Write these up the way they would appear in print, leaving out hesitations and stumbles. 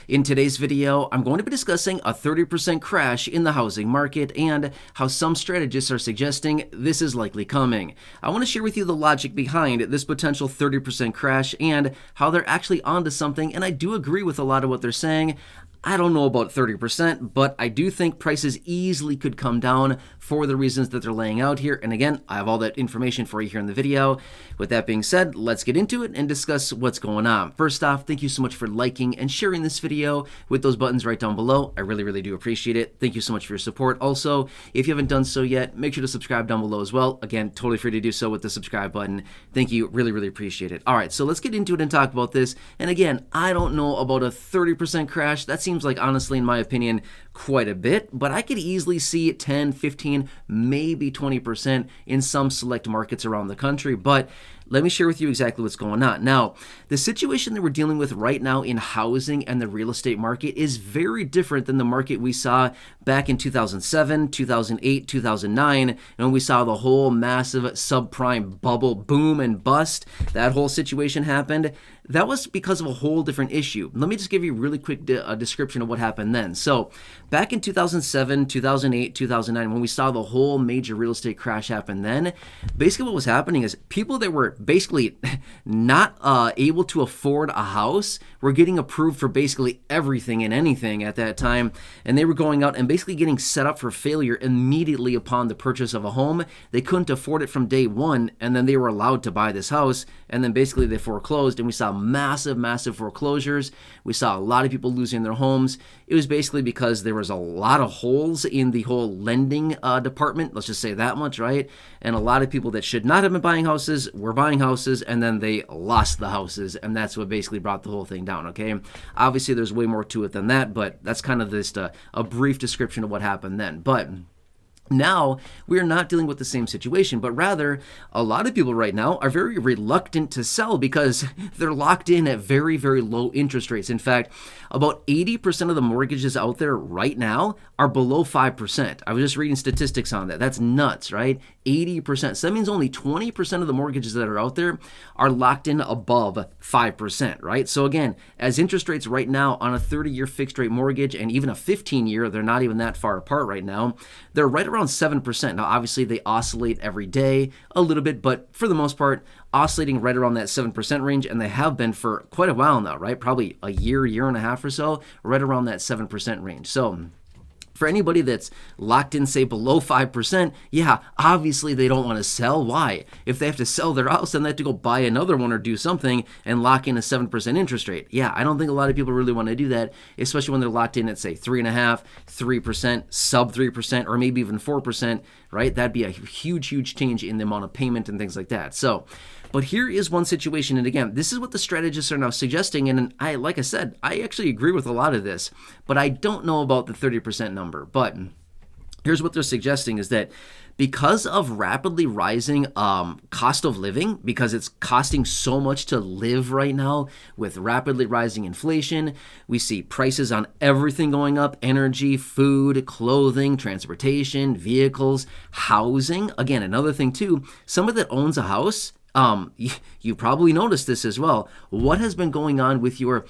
In today's video, I'm going to be discussing a 30% crash in the housing market and how some strategists are suggesting this is likely coming. I want to share with you the logic behind this potential 30% crash and how they're actually onto something, and I do agree with a lot of what they're saying. I don't know about 30%, but I do think prices easily could come down for the reasons that they're laying out here. And again, I have all that information for you here in the video. With that being said, let's get into it and discuss what's going on. First off, thank you so much for liking and sharing this video with those buttons right down below. I really do appreciate it. Thank you so much for your support. Also, if you haven't done so yet, make sure to subscribe down below as well. Again, totally free to do so with the subscribe button. Thank you. Really appreciate it. All right, so let's get into it and talk about this. And again, I don't know about a 30% crash. That seems like, honestly, in my opinion, quite a bit, but I could easily see 10, 15, maybe 20% in some select markets around the country. But let me share with you exactly what's going on. Now, the situation that we're dealing with right now in housing and the real estate market is very different than the market we saw back in 2007, 2008, 2009, and when we saw the whole massive subprime bubble boom and bust. That whole situation happened. That was because of a whole different issue. Let me just give you a really quick description of what happened then. So back in 2007, 2008, 2009, when we saw the whole major real estate crash happen then, basically what was happening is people that were basically not able to afford a house were getting approved for basically everything and anything at that time, and they were going out and basically getting set up for failure immediately upon the purchase of a home. They couldn't afford it from day one, and then they were allowed to buy this house, and then basically they foreclosed, and we saw massive foreclosures. We saw a lot of people losing their homes. It was basically because there was a lot of holes in the whole lending department, let's just say that much, right? And a lot of people that should not have been buying houses were buying houses, and then they lost the houses, and that's what basically brought the whole thing down, okay? Obviously, there's way more to it than that, but that's kind of just a brief description of what happened then. But now, we are not dealing with the same situation, but rather, a lot of people right now are very reluctant to sell because they're locked in at very low interest rates. In fact, about 80% of the mortgages out there right now are below 5%. I was just reading statistics on that. That's nuts, right? 80%. So that means only 20% of the mortgages that are out there are locked in above 5%, right? So again, as interest rates right now on a 30-year fixed rate mortgage and even a 15-year, they're not even that far apart right now, they're right around 7%. Now, obviously, they oscillate every day a little bit, but for the most part, oscillating right around that 7% range, and they have been for quite a while now, right? Probably a year and a half or so, right around that 7% range. So for anybody that's locked in, say, below 5%, yeah, obviously they don't want to sell. Why? If they have to sell their house, then they have to go buy another one or do something and lock in a 7% interest rate. Yeah, I don't think a lot of people really want to do that, especially when they're locked in at, say, 3.5%, 3%, sub 3%, or maybe even 4%, right? That'd be a huge change in the amount of payment and things like that. So, but here is one situation, and again, this is what the strategists are now suggesting, and like I said, I actually agree with a lot of this, but I don't know about the 30% number. But here's what they're suggesting is that because of rapidly rising cost of living, because it's costing so much to live right now with rapidly rising inflation, we see prices on everything going up: energy, food, clothing, transportation, vehicles, housing. Again, another thing too, someone that owns a house, you probably noticed this as well. What has been going on with your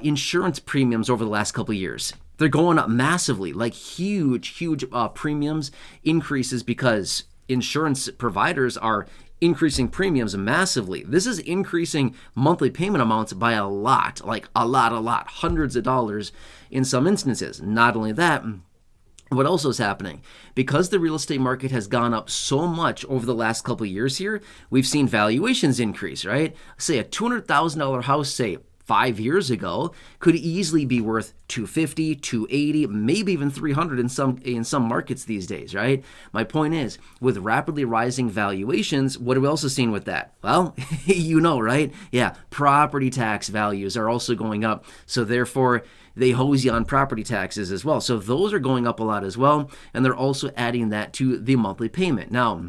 insurance premiums over the last couple of years? They're going up massively, like huge premiums increases because insurance providers are increasing premiums massively. This is increasing monthly payment amounts by a lot, like a lot, hundreds of dollars in some instances. Not only that, what else is happening? Because the real estate market has gone up so much over the last couple of years here, we've seen valuations increase, right? Say a $200,000 house, say 5 years ago, could easily be worth $250, $280, maybe even $300 in some markets these days, right? My point is, with rapidly rising valuations, what are we also seeing with that? Well, you know, right? Yeah, property tax values are also going up, so therefore they hose you on property taxes as well. So those are going up a lot as well, and they're also adding that to the monthly payment. Now,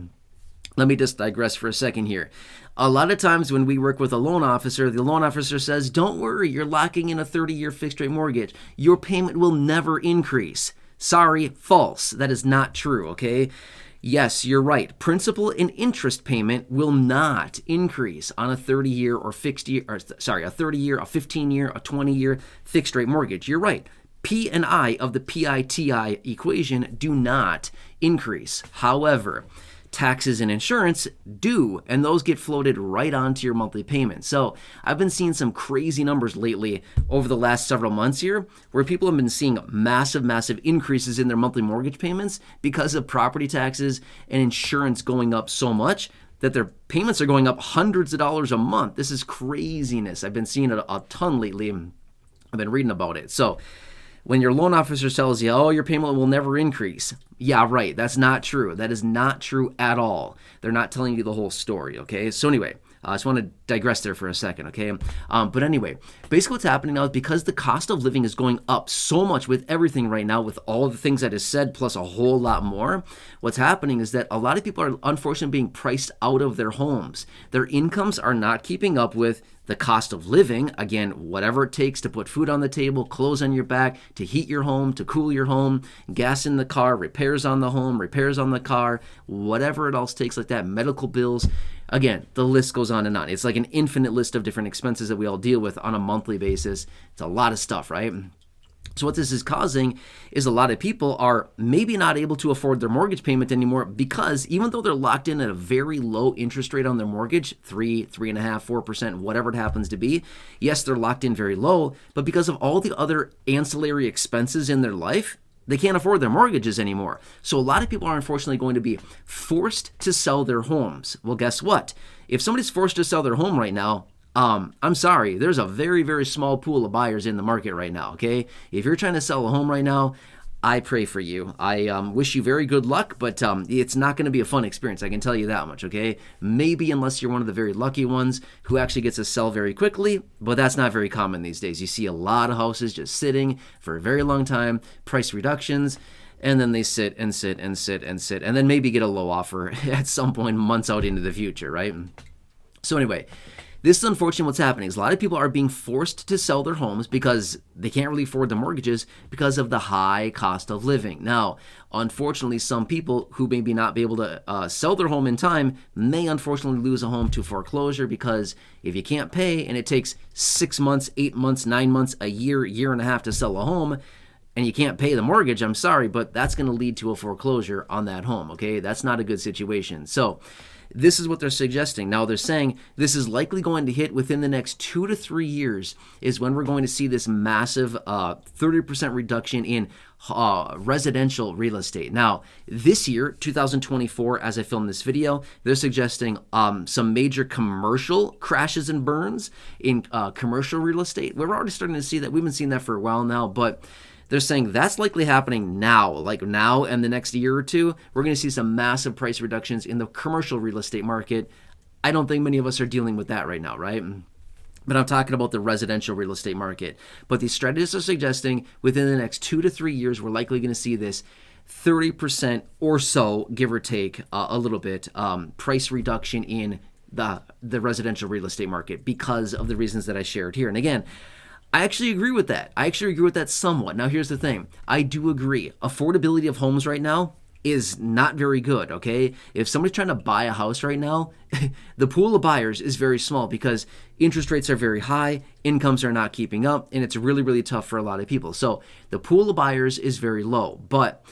let me just digress for a second here. A lot of times when we work with a loan officer, the loan officer says, don't worry, you're locking in a 30-year fixed rate mortgage. Your payment will never increase. Sorry, false. That is not true, okay? Yes, you're right. Principal and interest payment will not increase on a 30-year or fixed year, or sorry, a 30-year, a 15-year, a 20-year fixed rate mortgage. You're right. P and I of the PITI equation do not increase. However, taxes and insurance do, and those get floated right onto your monthly payment. So I've been seeing some crazy numbers lately over the last several months here where people have been seeing massive increases in their monthly mortgage payments because of property taxes and insurance going up so much that their payments are going up hundreds of dollars a month. This is craziness. I've been seeing it a ton lately. I've been reading about it. So when your loan officer tells you, oh, your payment will never increase. Yeah, right. That's not true. That is not true at all. They're not telling you the whole story, okay? So anyway, I just want to digress there for a second, okay? But anyway, basically what's happening now is because the cost of living is going up so much with everything right now, with all the things I just said, plus a whole lot more, what's happening is that a lot of people are unfortunately being priced out of their homes. Their incomes are not keeping up with the cost of living. Again, whatever it takes to put food on the table, clothes on your back, to heat your home, to cool your home, gas in the car, repairs on the home, repairs on the car, whatever it else takes like that, medical bills. Again, the list goes on and on. It's like an infinite list of different expenses that we all deal with on a monthly basis. It's a lot of stuff, right? So what this is causing is a lot of people are maybe not able to afford their mortgage payment anymore because even though they're locked in at a very low interest rate on their mortgage, 3.5%, 4%, whatever it happens to be, yes, they're locked in very low, but because of all the other ancillary expenses in their life, they can't afford their mortgages anymore. So a lot of people are unfortunately going to be forced to sell their homes. Well, guess what? If somebody's forced to sell their home right now, I'm sorry, there's a very small pool of buyers in the market right now, okay? If you're trying to sell a home right now, I pray for you. I wish you very good luck, but it's not going to be a fun experience. I can tell you that much, okay? Maybe unless you're one of the very lucky ones who actually gets to sell very quickly, but that's not very common these days. You see a lot of houses just sitting for a very long time, price reductions, and then they sit, and then maybe get a low offer at some point months out into the future, right? So anyway, this is unfortunately what's happening. Is a lot of people are being forced to sell their homes because they can't really afford the mortgages because of the high cost of living. Now, unfortunately, some people who maybe not be able to sell their home in time may unfortunately lose a home to foreclosure because if you can't pay and it takes 6 months, 8 months, 9 months, a year and a half to sell a home, and you can't pay the mortgage, I'm sorry, but that's going to lead to a foreclosure on that home, okay? That's not a good situation. So this is what they're suggesting. Now they're saying this is likely going to hit within the next 2 to 3 years is when we're going to see this massive 30% reduction in residential real estate. Now, this year, 2024, as I film this video, they're suggesting some major commercial crashes and burns in commercial real estate. We're already starting to see that. We've been seeing that for a while now, but they're saying that's likely happening now, like now and the next year or two. We're going to see some massive price reductions in the commercial real estate market. I don't think many of us are dealing with that right now, right? But I'm talking about the residential real estate market. But these strategists are suggesting within the next 2 to 3 years, we're likely going to see this 30% or so, give or take a little bit, price reduction in the residential real estate market because of the reasons that I shared here. And again, I actually agree with that. I actually agree with that somewhat. Now, here's the thing. I do agree. Affordability of homes right now is not very good, okay? If somebody's trying to buy a house right now, the pool of buyers is very small because interest rates are very high, incomes are not keeping up, and it's really tough for a lot of people. So the pool of buyers is very low. But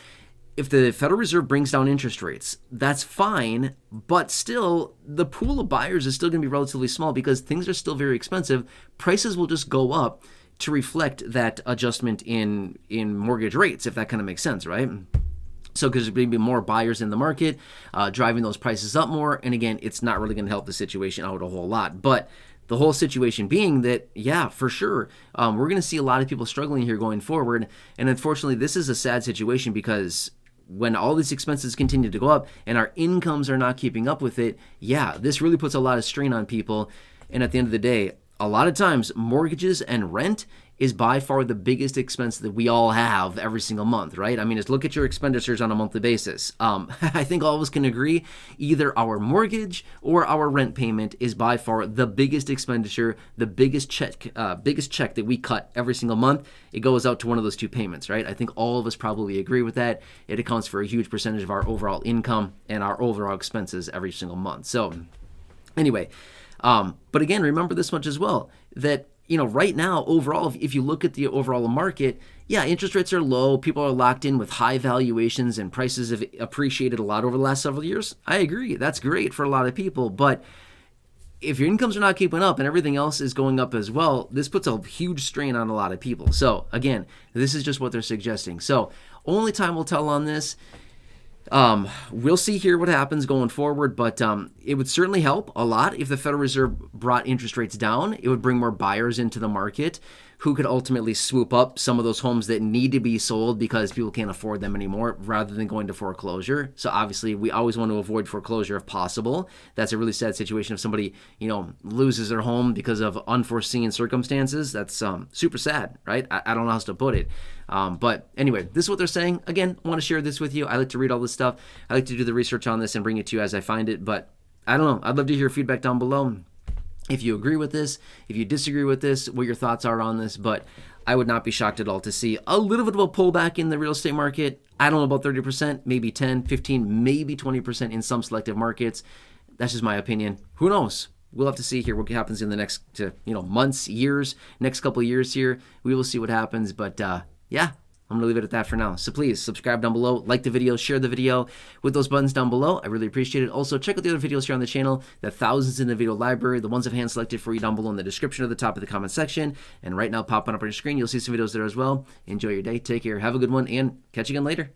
if the Federal Reserve brings down interest rates, that's fine, but still, the pool of buyers is still going to be relatively small because things are still very expensive. Prices will just go up to reflect that adjustment in mortgage rates, if that kind of makes sense, right? So because there's going to be more buyers in the market, driving those prices up more, and again, it's not really going to help the situation out a whole lot. But the whole situation being that, yeah, for sure, we're going to see a lot of people struggling here going forward, and unfortunately, this is a sad situation because when all these expenses continue to go up and our incomes are not keeping up with it, yeah, this really puts a lot of strain on people. And at the end of the day, a lot of times mortgages and rent is by far the biggest expense that we all have every single month, right? I mean, just look at your expenditures on a monthly basis. I think all of us can agree either our mortgage or our rent payment is by far the biggest expenditure, the biggest check that we cut every single month. It goes out to one of those two payments, right? I think all of us probably agree with that. It accounts for a huge percentage of our overall income and our overall expenses every single month. So anyway, but again, remember this much as well, that right now, overall, if you look at the overall market, yeah, interest rates are low. People are locked in with high valuations and prices have appreciated a lot over the last several years. I agree. That's great for a lot of people. But if your incomes are not keeping up and everything else is going up as well, this puts a huge strain on a lot of people. So again, this is just what they're suggesting. So only time will tell on this. We'll see here what happens going forward, but it would certainly help a lot if the Federal Reserve brought interest rates down. It would bring more buyers into the market who could ultimately swoop up some of those homes that need to be sold because people can't afford them anymore rather than going to foreclosure. So obviously we always want to avoid foreclosure if possible. That's a really sad situation if somebody, loses their home because of unforeseen circumstances. That's super sad, right? I don't know how else to put it. But anyway, this is what they're saying. Again, I want to share this with you. I like to read all this stuff. I like to do the research on this and bring it to you as I find it. But I don't know. I'd love to hear your feedback down below. If you agree with this, if you disagree with this, what your thoughts are on this. But I would not be shocked at all to see a little bit of a pullback in the real estate market. I don't know about 30%, maybe 10, 15, maybe 20% in some selective markets. That's just my opinion. Who knows? We'll have to see here what happens in the next months, years, next couple of years here. We will see what happens. But yeah, I'm going to leave it at that for now. So please subscribe down below, like the video, share the video with those buttons down below. I really appreciate it. Also, check out the other videos here on the channel, the thousands in the video library, the ones I've hand selected for you down below in the description at the top of the comment section. And right now, popping up on your screen, you'll see some videos there as well. Enjoy your day. Take care. Have a good one, and catch you again later.